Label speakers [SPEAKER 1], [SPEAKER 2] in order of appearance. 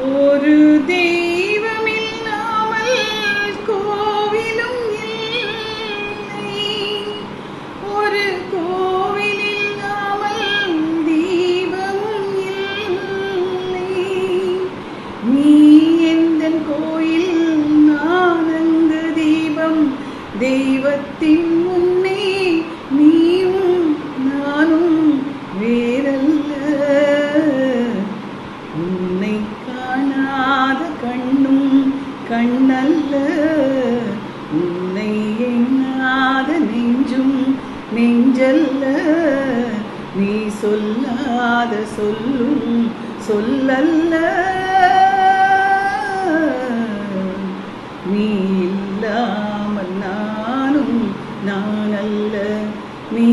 [SPEAKER 1] ஒரு தெய்வமில்லாமல் கோவிலும் இல்லை, ஒரு கோவில் இல்லாமல் தீபமும் இல்லை. நீ எந்தன் கோயில், நான் அங்கு தீபம். தெய்வத்தின் முன்னே நீயும் நானும் வேறல்ல. உன்னை காணாத கண்ணும் கண்ணல்ல, உன்னை எண்ணாத நெஞ்சும் நெஞ்சல்ல. நீ சொல்லாத சொல்லும் சொல்லல்ல. நீ இல்லாமல் நானும் நானல்ல. நீ